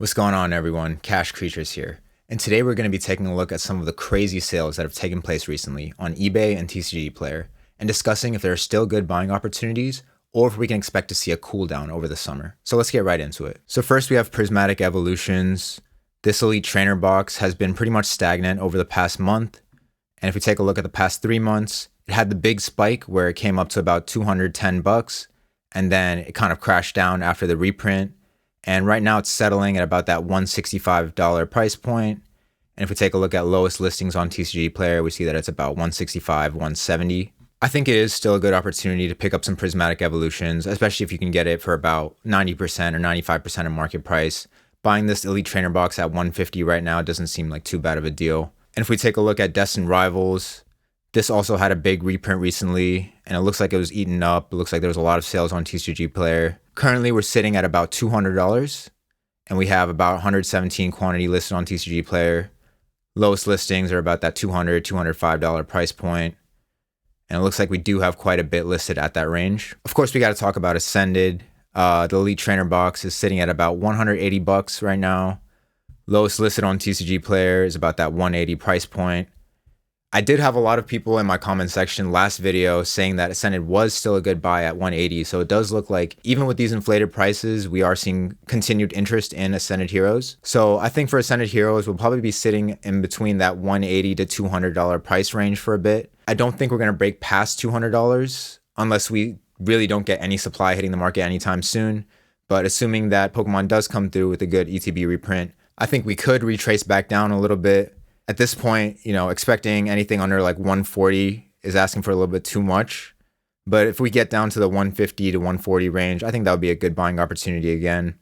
What's going on, everyone? Cash Creatures here. And today we're going to be taking a look at some of the crazy sales that have taken place recently on eBay and TCG Player, and discussing if there are still good buying opportunities or if we can expect to see a cool down over the summer. So let's get right into it. So first we have Prismatic Evolutions. This Elite Trainer box has been pretty much stagnant over the past month. And if we take a look at the past 3 months, it had the big spike where it came up to about $210, and then it kind of crashed down after the reprint. And right now it's settling at about that $165 price point. And if we take a look at lowest listings on TCG Player, we see that it's about $165, $170. I think it is still a good opportunity to pick up some Prismatic Evolutions, especially if you can get it for about 90% or 95% of market price. Buying this Elite Trainer box at $150 right now doesn't seem like too bad of a deal. And if we take a look at Destined Rivals, this also had a big reprint recently, and it looks like it was eaten up. It looks like there was a lot of sales on TCG Player. Currently, we're sitting at about $200, and we have about 117 quantity listed on TCG Player. Lowest listings are about that $200, $205 price point, and it looks like we do have quite a bit listed at that range. Of course, we got to talk about Ascended. The Elite Trainer box is sitting at about $180 right now. Lowest listed on TCG Player is about that $180 price point. I did have a lot of people in my comment section last video saying that Ascended was still a good buy at $180. So it does look like even with these inflated prices, we are seeing continued interest in Ascended Heroes. So I think for Ascended Heroes, we'll probably be sitting in between that $180 to $200 price range for a bit. I don't think we're going to break past $200 unless we really don't get any supply hitting the market anytime soon. But assuming that Pokemon does come through with a good ETB reprint, I think we could retrace back down a little bit. At this point, expecting anything under like 140 is asking for a little bit too much. But if we get down to the 150 to 140 range, I think that would be a good buying opportunity again.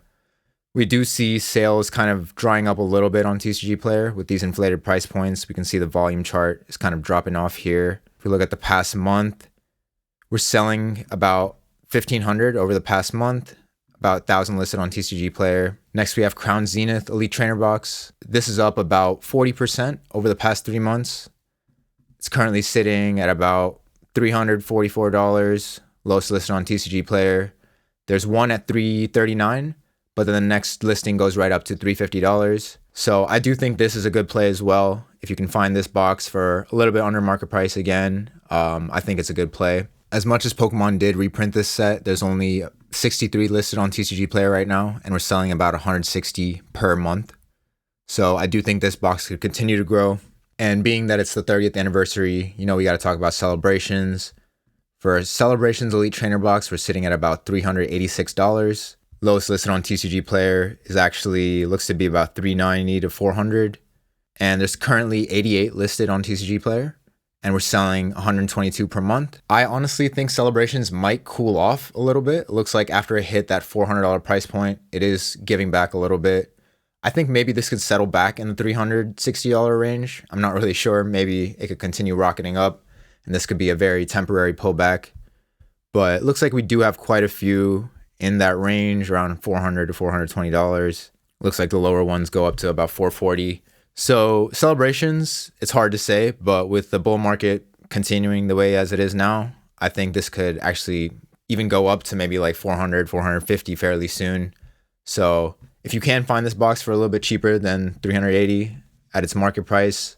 We do see sales kind of drying up a little bit on TCG Player with these inflated price points. We can see the volume chart is kind of dropping off here. If we look at the past month, we're selling about 1,500 over the past month. About 1,000 listed on TCG Player. Next, we have Crown Zenith Elite Trainer box. This is up about 40% over the past 3 months. It's currently sitting at about $344, lowest listed on TCG Player. There's one at $339, but then the next listing goes right up to $350. So I do think this is a good play as well. If you can find this box for a little bit under market price again, I think it's a good play. As much as Pokemon did reprint this set, there's only 63 listed on TCG Player right now, and we're selling about 160 per month. So I do think this box could continue to grow. And being that it's the 30th anniversary, we got to talk about Celebrations. For Celebrations Elite Trainer box, we're sitting at about $386. Lowest listed on TCG Player is actually looks to be about $390 to $400. And there's currently 88 listed on TCG Player, and we're selling 122 per month. I honestly think Celebrations might cool off a little bit. It looks like after it hit that $400 price point, it is giving back a little bit. I think maybe this could settle back in the $360 range. I'm not really sure. Maybe it could continue rocketing up, and this could be a very temporary pullback. But it looks like we do have quite a few in that range, around $400 to $420. Looks like the lower ones go up to about $440. So Celebrations, it's hard to say, but with the bull market continuing the way as it is now, I think this could actually even go up to maybe like $400, $450 fairly soon. So if you can find this box for a little bit cheaper than $380 at its market price,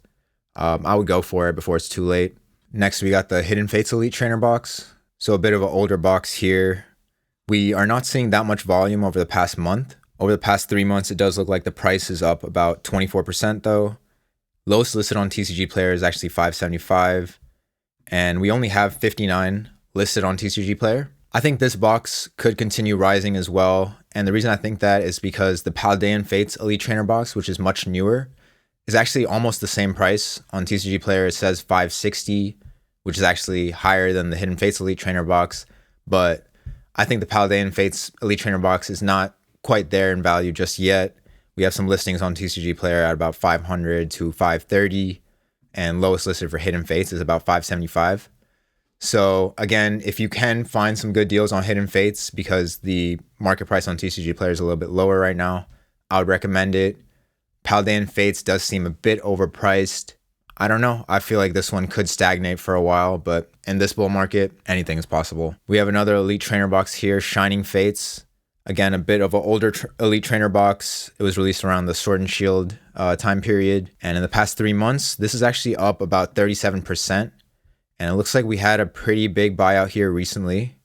I would go for it before it's too late. Next, we got the Hidden Fates Elite Trainer box. So a bit of an older box here. We are not seeing that much volume over the past month. Over the past 3 months, it does look like the price is up about 24% though. Lowest listed on TCG Player is actually $575. And we only have 59 listed on TCG Player. I think this box could continue rising as well. And the reason I think that is because the Paldean Fates Elite Trainer box, which is much newer, is actually almost the same price. On TCG Player, it says $560, which is actually higher than the Hidden Fates Elite Trainer box. But I think the Paldean Fates Elite Trainer box is not quite there in value just yet. We have some listings on TCG Player at about $500 to $530, and lowest listed for Hidden Fates is about $575. So again, if you can find some good deals on Hidden Fates, because the market price on TCG Player is a little bit lower right now, I would recommend it. Paldean Fates does seem a bit overpriced. I don't know. I feel like this one could stagnate for a while, but in this bull market, anything is possible. We have another Elite Trainer box here, Shining Fates. Again, a bit of an older Elite Trainer box. It was released around the Sword and Shield time period. And in the past 3 months, this is actually up about 37%. And it looks like we had a pretty big buyout here recently.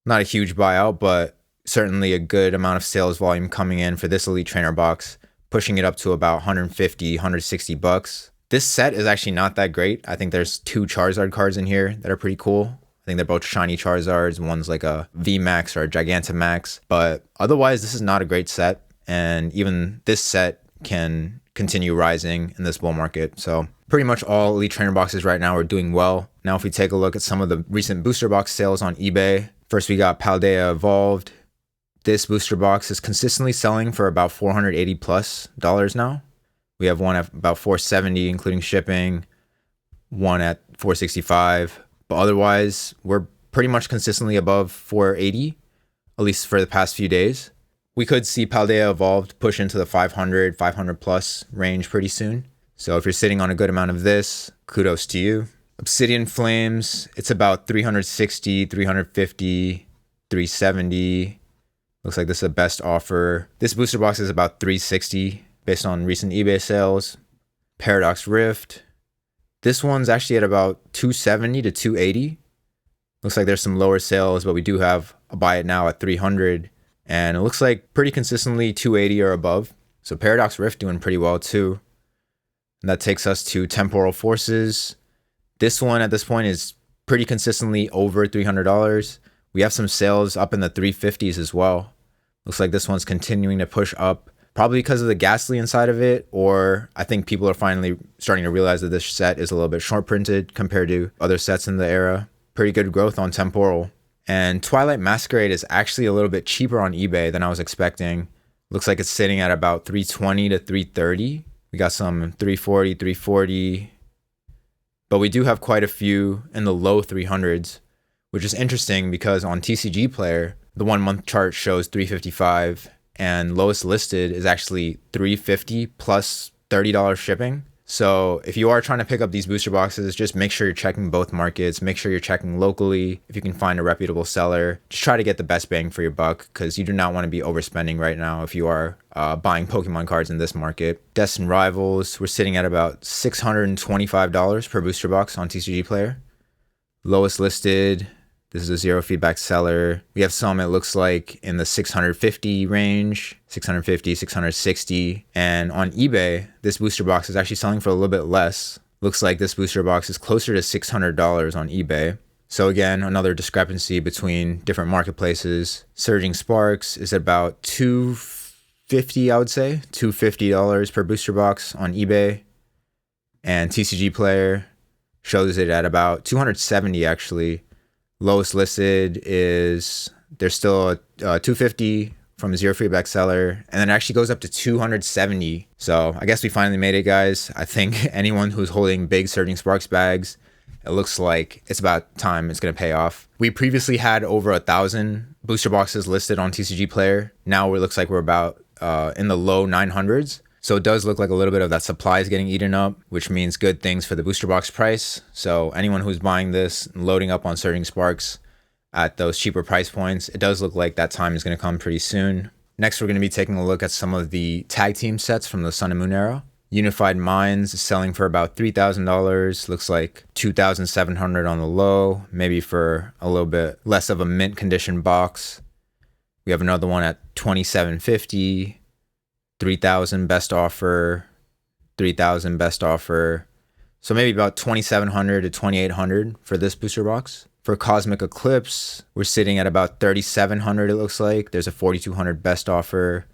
Not a huge buyout, but certainly a good amount of sales volume coming in for this Elite Trainer box, pushing it up to about 150, 160 bucks. This set is actually not that great. I think there's 2 Charizard cards in here that are pretty cool. I think they're both shiny Charizards. One's like a VMAX or a Gigantamax. But otherwise, this is not a great set. And even this set can continue rising in this bull market. So pretty much all Elite Trainer boxes right now are doing well. Now, if we take a look at some of the recent booster box sales on eBay, first we got Paldea Evolved. This booster box is consistently selling for about $480 plus now. We have one at about $470, including shipping, one at $465. But otherwise, we're pretty much consistently above $480, at least for the past few days. We could see Paldea Evolved push into the 500 plus range pretty soon. So if you're sitting on a good amount of this, kudos to you. Obsidian Flames, it's about 360, 350, 370. Looks like this is the best offer. This booster box is about 360 based on recent eBay sales. Paradox Rift. This one's actually at about 270 to 280. Looks like there's some lower sales, but we do have a buy it now at 300. And it looks like pretty consistently 280 or above. So Paradox Rift doing pretty well too. And that takes us to Temporal Forces. This one at this point is pretty consistently over $300. We have some sales up in the 350s as well. Looks like this one's continuing to push up, probably because of the Ghastly inside of it, or I think people are finally starting to realize that this set is a little bit short printed compared to other sets in the era. Pretty good growth on Temporal. And Twilight Masquerade is actually a little bit cheaper on eBay than I was expecting. Looks like it's sitting at about 320 to 330. We got some 340, 340. But we do have quite a few in the low 300s, which is interesting because on TCG Player, the 1 month chart shows 355 and lowest listed is actually 350 plus $30 shipping. So if you are trying to pick up these booster boxes, just make sure you're checking both markets. Make sure you're checking locally. If you can find a reputable seller, just try to get the best bang for your buck because you do not want to be overspending right now if you are buying Pokemon cards in this market. Destined Rivals, we're sitting at about $625 per booster box on TCG Player. Lowest listed, this is a zero feedback seller. We have some, it looks like, in the 650 range, 650, 660. And on eBay, this booster box is actually selling for a little bit less. Looks like this booster box is closer to $600 on eBay. So again, another discrepancy between different marketplaces. Surging Sparks is about $250, I would say, $250 per booster box on eBay. And TCG Player shows it at about $270 actually. Lowest listed is, there's still a 250 from a zero feedback seller, and then it actually goes up to 270. So I guess we finally made it, guys. I think anyone who's holding big Surging Sparks bags, it looks like it's about time it's going to pay off. We previously had over 1,000 booster boxes listed on TCG Player. Now it looks like we're about in the low 900s. So it does look like a little bit of that supply is getting eaten up, which means good things for the booster box price. So anyone who's buying this and loading up on Surging Sparks at those cheaper price points, it does look like that time is going to come pretty soon. Next, we're going to be taking a look at some of the tag team sets from the Sun and Moon era. Unified Minds is selling for about $3,000. Looks like $2,700 on the low, maybe for a little bit less of a mint condition box. We have another one at $2,750. 3,000 best offer, 3,000 best offer. So maybe about 2,700 to 2,800 for this booster box. For Cosmic Eclipse, we're sitting at about 3,700 it looks like. There's a 4,200 best offer,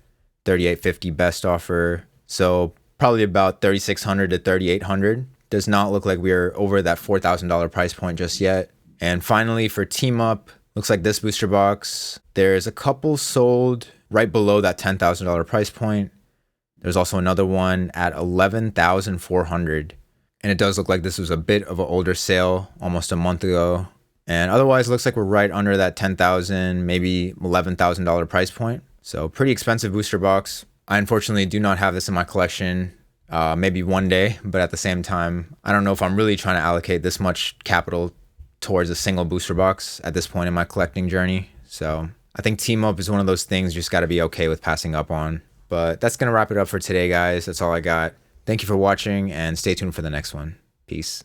3,850 best offer. So probably about 3,600 to 3,800. Does not look like we're over that $4,000 price point just yet. And finally for Team Up, looks like this booster box, there's a couple sold right below that $10,000 price point. There's also another one at $11,400. And it does look like this was a bit of an older sale, almost a month ago. And otherwise, it looks like we're right under that $10,000, maybe $11,000 price point. So pretty expensive booster box. I unfortunately do not have this in my collection. Maybe one day, but at the same time, I don't know if I'm really trying to allocate this much capital towards a single booster box at this point in my collecting journey. So I think team up is one of those things you just got to be okay with passing up on. But that's going to wrap it up for today, guys. That's all I got. Thank you for watching and stay tuned for the next one. Peace.